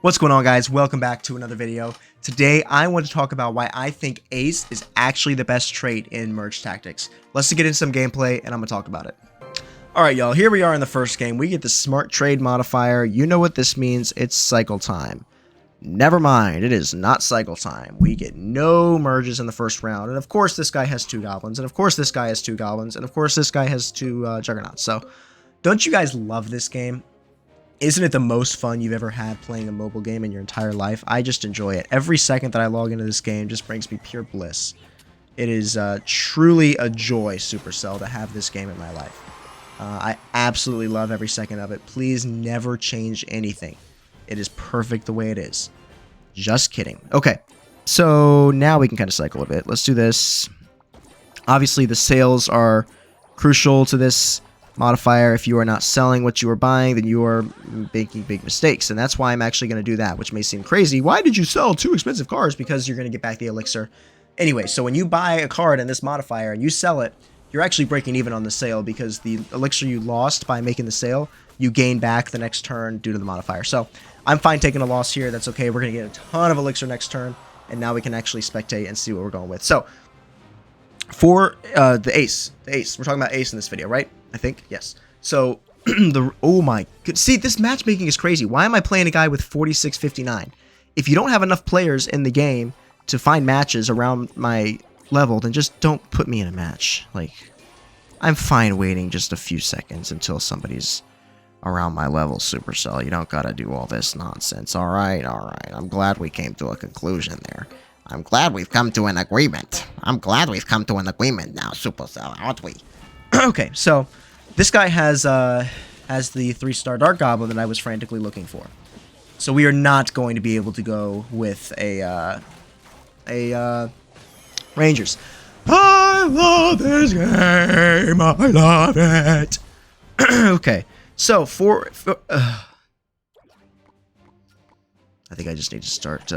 What's going on, guys? Welcome back to another video. Today I want to talk about why I think Ace is actually the best trait in merge tactics. Let's get into some gameplay and I'm gonna talk about it. Alright y'all, here we are in the first game. We get the smart trade modifier. You know what this means, it's cycle time. Never mind, it is not cycle time. We get no merges in the first round, and of course this guy has 2 goblins, and of course this guy has 2 goblins, and of course this guy has 2 juggernauts. So don't you guys love this game? Isn't it the most fun you've ever had playing a mobile game in your entire life? I just enjoy it. Every second that I log into this game just brings me pure bliss. It is truly a joy, Supercell, to have this game in my life. I absolutely love every second of it. Please never change anything. It is perfect the way it is. Just kidding. Okay, so now we can kind of cycle a bit. Let's do this. Obviously, the sales are crucial to this modifier. If you are not selling what you are buying, then you are making big mistakes, and that's why I'm actually going to do that, which may seem crazy. Why did you sell 2 expensive cards? Because you're going to get back the elixir. Anyway, so when you buy a card in this modifier and you sell it, you're actually breaking even on the sale, because the elixir you lost by making the sale, you gain back the next turn due to the modifier. So I'm fine taking a loss here. That's okay. We're going to get a ton of elixir next turn, and now we can actually spectate and see what we're going with. So for the ace, we're talking about ace in this video, right? I think, yes. So, oh my god. See, this matchmaking is crazy. Why am I playing a guy with 4659? If you don't have enough players in the game to find matches around my level, then just don't put me in a match. Like, I'm fine waiting just a few seconds until somebody's around my level, Supercell. You don't gotta do all this nonsense. Alright. I'm glad we came to a conclusion there. I'm glad we've come to an agreement. I'm glad we've come to an agreement now, Supercell, aren't we? Okay, so this guy has the 3-star Dark Goblin that I was frantically looking for. So we are not going to be able to go with a Rangers. I love this game. I love it. Okay, so I think I just need to start.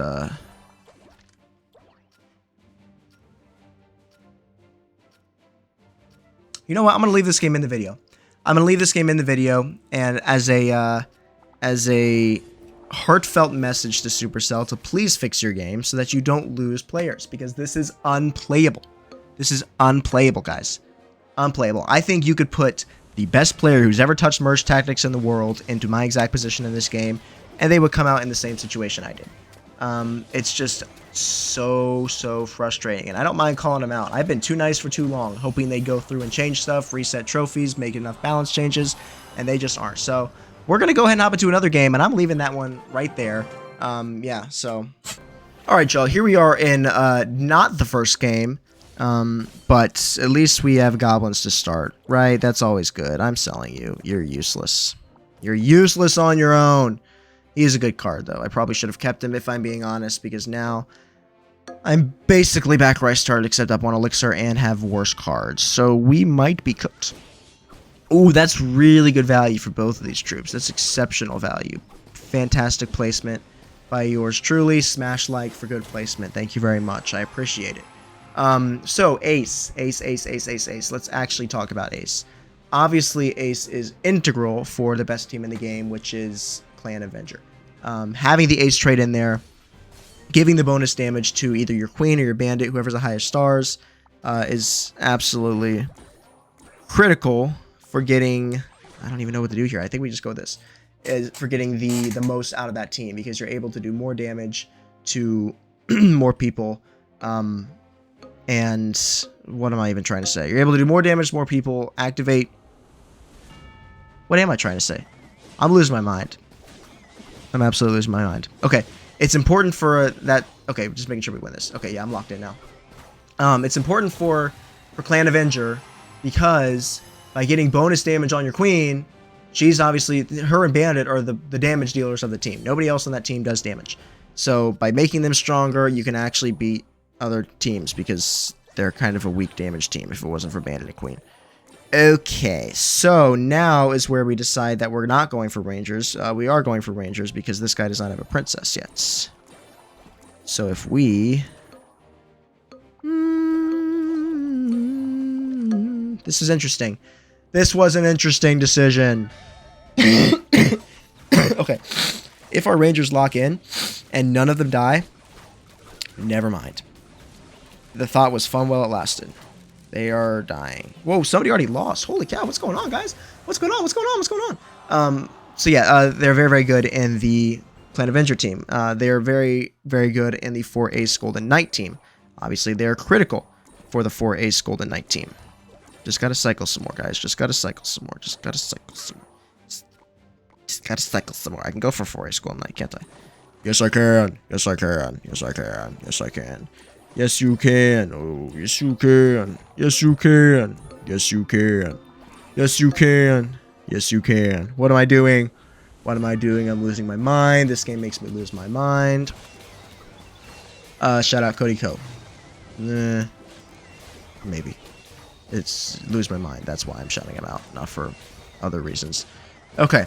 You know what? I'm going to leave this game in the video. I'm going to leave this game in the video, and as a heartfelt message to Supercell to please fix your game so that you don't lose players, because this is unplayable. This is unplayable, guys. Unplayable. I think you could put the best player who's ever touched merge tactics in the world into my exact position in this game, and they would come out in the same situation I did. It's just so frustrating, and I don't mind calling them out. I've been too nice for too long, hoping they go through and change stuff, reset trophies, make enough balance changes, and they just aren't. So we're gonna go ahead and hop into another game, and I'm leaving that one right there. Yeah, so alright y'all, here we are in not the first game, but at least we have goblins to start, right? That's always good. I'm selling you. You're useless. You're useless on your own. He is a good card, though. I probably should have kept him, if I'm being honest, because now I'm basically back where I started, except up on Elixir and have worse cards. So we might be cooked. Ooh, that's really good value for both of these troops. That's exceptional value. Fantastic placement by yours truly. Smash like for good placement. Thank you very much. I appreciate it. So Ace. Let's actually talk about Ace. Obviously, Ace is integral for the best team in the game, which is Clan Avenger. Having the Ace trait in there, giving the bonus damage to either your queen or your bandit, whoever's the highest stars, is absolutely critical for getting, I don't even know what to do here. I think we just go with this, is for getting the most out of that team, because you're able to do more damage to more people. And what am I even trying to say? You're able to do more damage to more people, activate. What am I trying to say? I'm losing my mind. I'm absolutely losing my mind. Okay, it's important for that. Okay, just making sure we win this. Okay, yeah, I'm locked in now. It's important for Clan Avenger, because by getting bonus damage on your queen, she's obviously, her and Bandit are the damage dealers of the team. Nobody else on that team does damage. So by making them stronger, you can actually beat other teams, because they're kind of a weak damage team if it wasn't for Bandit and Queen. Okay, so now is where we decide that we're not going for Rangers. We are going for Rangers because this guy does not have a princess yet. So if we... This is interesting. This was an interesting decision. Okay. If our Rangers lock in and none of them die, never mind. The thought was fun while it lasted. They are dying. Whoa, somebody already lost. Holy cow, what's going on, guys? What's going on? What's going on? What's going on? So yeah, they're very, very good in the Clan Avenger team. They are very, very good in the 4 Ace Golden Knight team. Obviously, they're critical for the 4 Ace Golden Knight team. Just gotta cycle some more, guys. Just gotta cycle some more. Just gotta cycle some more. Just gotta cycle some more. I can go for 4 Ace Golden Knight, can't I? Yes, I can. Yes, I can. Yes, I can. Yes, I can. Yes, you can. Oh, yes, you can. Yes, you can. Yes, you can. Yes, you can. Yes, you can. What am I doing? What am I doing? I'm losing my mind. This game makes me lose my mind. Shout out Cody Co. Nah. Maybe. It's lose my mind. That's why I'm shouting him out, not for other reasons. Okay.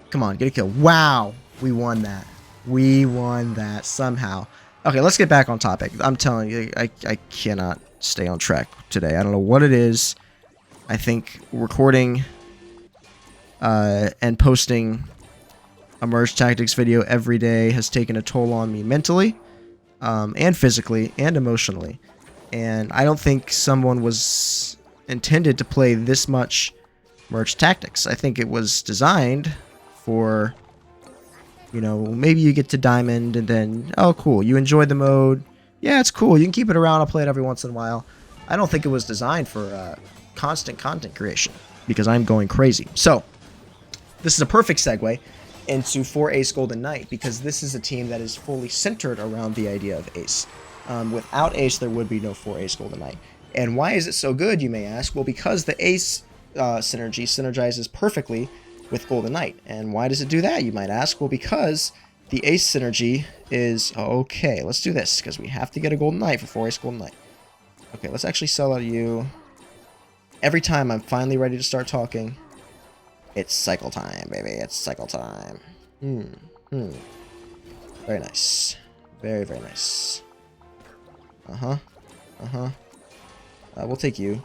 Come on, get a kill. Wow. We won that. We won that somehow. Okay, let's get back on topic. I'm telling you, I cannot stay on track today. I don't know what it is. I think recording and posting a Merge Tactics video every day has taken a toll on me mentally, and physically, and emotionally. And I don't think someone was intended to play this much Merge Tactics. I think it was designed for, you know, maybe you get to Diamond and then, oh, cool, you enjoy the mode. Yeah, it's cool. You can keep it around. I'll play it every once in a while. I don't think it was designed for constant content creation because I'm going crazy. So, this is a perfect segue into 4 Ace Golden Knight because this is a team that is fully centered around the idea of Ace. Without Ace, there would be no 4 Ace Golden Knight. And why is it so good, you may ask? Well, because the Ace synergy synergizes perfectly with Golden Knight. And why does it do that, you might ask? Well, because the Ace synergy is... Okay, let's do this, because we have to get a Golden Knight for 4 Ace Golden Knight. Okay, let's actually sell out you. Every time I'm finally ready to start talking, it's cycle time, baby. It's cycle time. Very nice. Very, very nice. We'll take you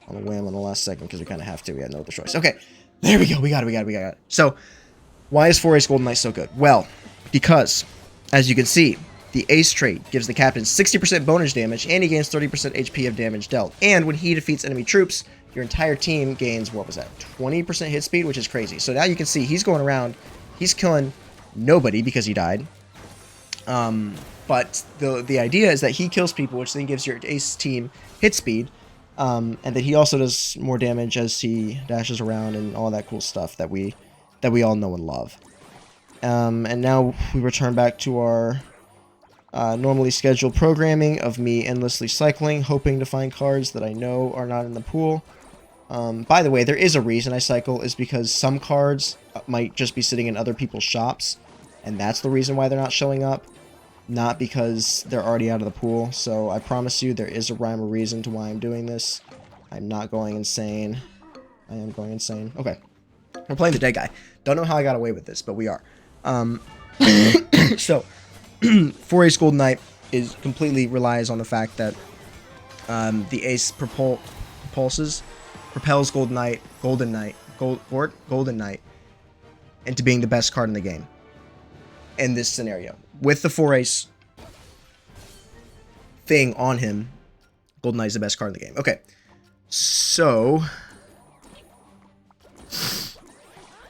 on a whim on the last second because we kind of have to. We had no other choice. Okay, there we go. We got it. So, why is 4 Ace Golden Knight so good? Well, because, as you can see, the Ace trait gives the captain 60% bonus damage, and he gains 30% HP of damage dealt. And when he defeats enemy troops, your entire team gains, what was that, 20% hit speed, which is crazy. So now you can see he's going around, he's killing nobody because he died. But the idea is that he kills people, which then gives your Ace team hit speed, and that he also does more damage as he dashes around and all that cool stuff that we all know and love. And now we return back to our normally scheduled programming of me endlessly cycling, hoping to find cards that I know are not in the pool. By the way, there is a reason I cycle, is because some cards might just be sitting in other people's shops, and that's the reason why they're not showing up. Not because they're already out of the pool. So I promise you there is a rhyme or reason to why I'm doing this. I'm not going insane. I am going insane. Okay. We're playing the dead guy. Don't know how I got away with this, but we are. So, 4 Ace Golden Knight completely relies on the fact that the Ace propels Golden Knight into being the best card in the game. In this scenario, with the 4 Ace thing on him, Golden Knight is the best card in the game. Okay, so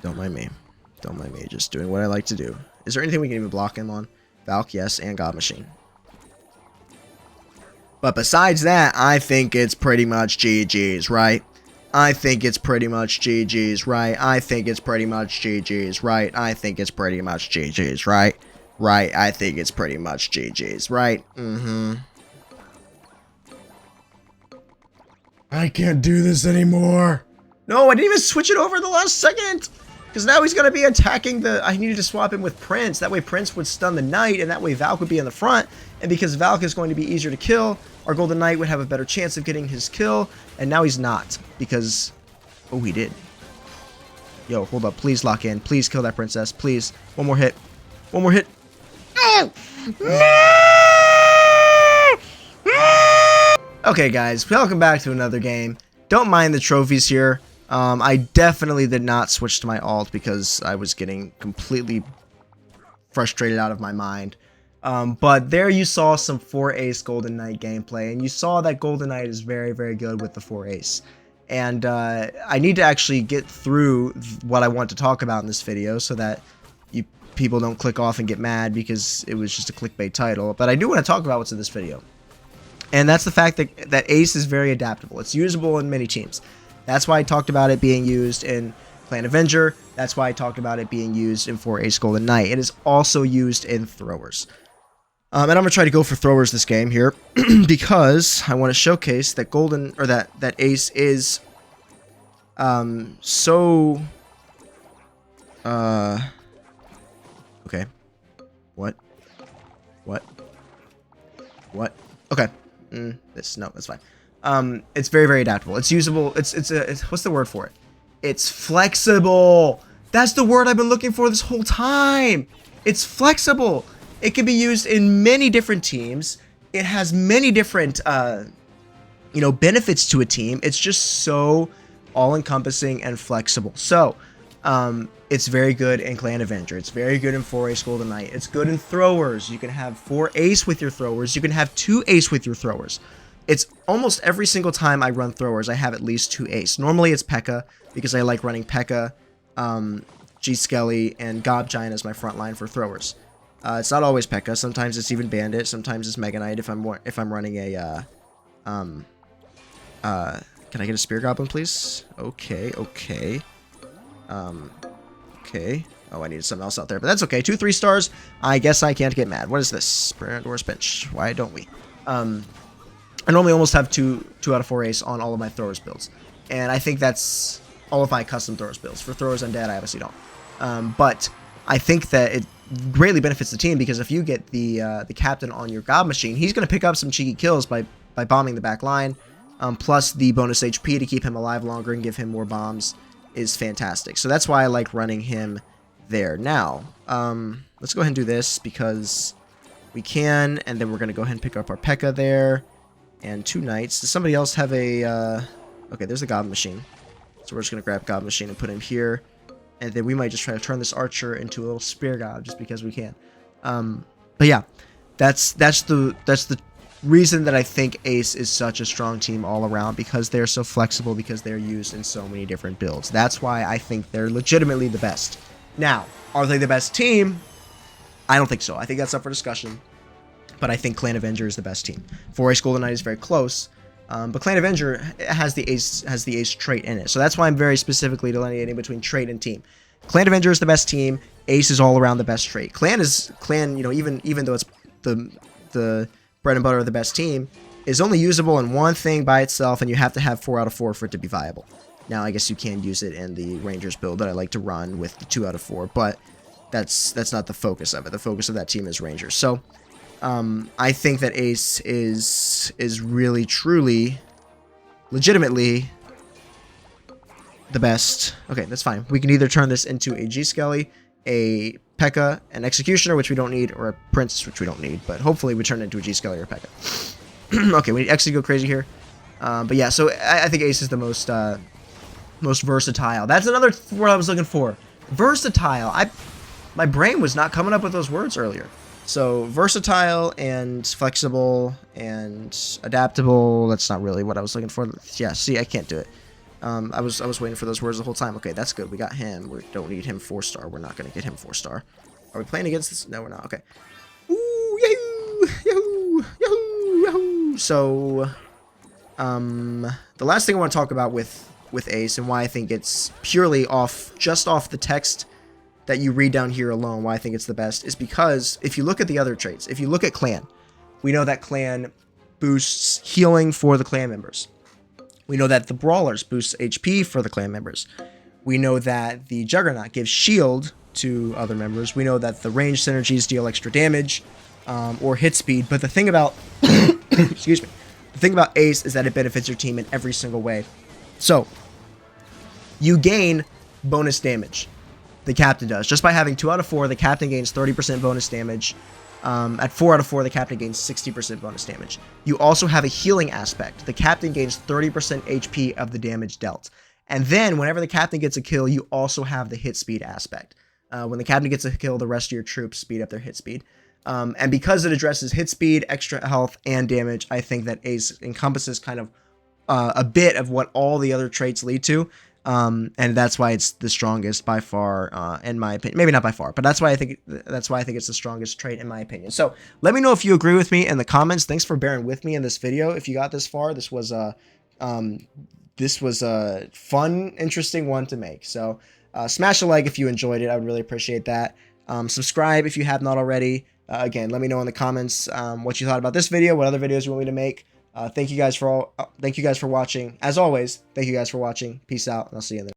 don't mind me, just doing what I like to do. Is there anything we can even block him on? Valk, yes, and God Machine. But besides that, I think it's pretty much GG's, right? I think it's pretty much GG's, right? I think it's pretty much GG's, right? I think it's pretty much GG's, right? Right, I think it's pretty much GG's, right? I can't do this anymore. No, I didn't even switch it over the last second. Because now he's going to be attacking the... I needed to swap him with Prince. That way Prince would stun the Knight, and that way Valk would be in the front. And because Valk is going to be easier to kill, our Golden Knight would have a better chance of getting his kill. And now he's not. Because... Oh, he did. Yo, hold up. Please lock in. Please kill that princess. Please. One more hit. One more hit. No! Okay, guys. Welcome back to another game. Don't mind the trophies here. I definitely did not switch to my alt because I was getting completely frustrated out of my mind. But there you saw some 4 Ace Golden Knight gameplay, and you saw that Golden Knight is very, very good with the 4 Ace. And I need to actually get through what I want to talk about in this video so that people don't click off and get mad because it was just a clickbait title. But I do want to talk about what's in this video. And that's the fact that Ace is very adaptable. It's usable in many teams. That's why I talked about it being used in Clan Avenger. That's why I talked about it being used in 4 Ace Golden Knight. It is also used in throwers. And I'm going to try to go for throwers this game here because I want to showcase that that Ace is okay. What? Okay. No, that's fine. It's very, very adaptable. It's usable. It's what's the word for it? It's flexible. That's the word I've been looking for this whole time. It's flexible. It can be used in many different teams. It has many different, benefits to a team. It's just so all-encompassing and flexible. So, it's very good in Clan Avenger. It's very good in 4 Ace Golden Knight. It's good in throwers. You can have 4 Ace with your throwers. You can have 2 Ace with your throwers. It's almost every single time I run throwers, I have at least 2 Ace. Normally it's P.E.K.K.A. because I like running P.E.K.K.A., G Skelly, and Gob Giant as my front line for throwers. It's not always P.E.K.K.A. Sometimes it's even Bandit. Sometimes it's Mega Knight if I'm running a can I get a Spear Goblin, please? Okay. Okay. Oh, I needed something else out there, but that's okay. 2 3-stars. I guess I can't get mad. What is this? Brandor's Bench. Why don't we? I normally almost have 2 out of 4 Ace on all of my throwers builds, and I think that's all of my custom throwers builds. For throwers undead, I obviously don't. But I think that it greatly benefits the team because if you get the captain on your Gob Machine, he's going to pick up some cheeky kills by bombing the back line. Plus the bonus HP to keep him alive longer and give him more bombs is fantastic. So that's why I like running him there. Now, let's go ahead and do this because we can, and then we're going to go ahead and pick up our P.E.K.K.A. there, and 2 knights. Does somebody else have a, okay, there's the Gob Machine. So we're just going to grab Gob Machine and put him here, and then we might just try to turn this archer into a little spear god just because we can. But yeah, that's the reason that I think Ace is such a strong team all around, because they're so flexible, because they're used in so many different builds. That's why I think they're legitimately the best. Now, are they the best team? I don't think so. I think that's up for discussion, but I think Clan Avenger is the best team. 4 Ace Golden Knight is very close, but Clan Avenger has the Ace trait in it. So that's why I'm very specifically delineating between trait and team. Clan Avenger is the best team. Ace is all around the best trait. Clan, even though it's the bread and butter of the best team, is only usable in one thing by itself, and you have to have 4 out of 4 for it to be viable. Now, I guess you can use it in the Rangers build that I like to run with the 2 out of 4, but that's not the focus of it. The focus of that team is Rangers. So, I think that Ace is really, truly, legitimately the best. Okay, that's fine. We can either turn this into a G Skelly, a P.E.K.K.A., an Executioner, which we don't need, or a Prince, which we don't need, but hopefully we turn it into a G Skelly or a P.E.K.K.A. Okay, we need X to go crazy here. But yeah, so I think Ace is the most versatile. That's another word I was looking for. Versatile. My brain was not coming up with those words earlier. So versatile and flexible and adaptable. That's not really what I was looking for. Yeah, see, I can't do it. I was waiting for those words the whole time. Okay, that's good. We got him. We don't need him 4-star. We're not gonna get him 4-star. Are we playing against this? No, we're not. Okay. Ooh, yahoo! Yahoo! Yahoo! Yahoo! So, the last thing I want to talk about with Ace, and why I think it's purely just off the text that you read down here alone, why I think it's the best, is because if you look at the other traits, if you look at Clan, we know that Clan boosts healing for the Clan members. We know that the Brawlers boost HP for the Clan members. We know that the Juggernaut gives shield to other members. We know that the range synergies deal extra damage or hit speed. But the thing about excuse me, the thing about Ace is that it benefits your team in every single way. So you gain bonus damage. The captain does. Just by having 2 out of 4, the captain gains 30% bonus damage. At 4 out of 4, the captain gains 60% bonus damage. You also have a healing aspect. The captain gains 30% HP of the damage dealt. And then, whenever the captain gets a kill, you also have the hit speed aspect. When the captain gets a kill, the rest of your troops speed up their hit speed. And because it addresses hit speed, extra health, and damage, I think that Ace encompasses kind of a bit of what all the other traits lead to. And that's why it's the strongest by far, in my opinion. Maybe not by far, but that's why I think it's the strongest trait in my opinion. So let me know if you agree with me in the comments. Thanks for bearing with me in this video. If you got this far, this was a fun, interesting one to make. So smash a like if you enjoyed it. I would really appreciate that. Subscribe if you have not already. Again, let me know in the comments what you thought about this video, what other videos you want me to make. Thank you guys for watching. As always, thank you guys for watching. Peace out, and I'll see you in the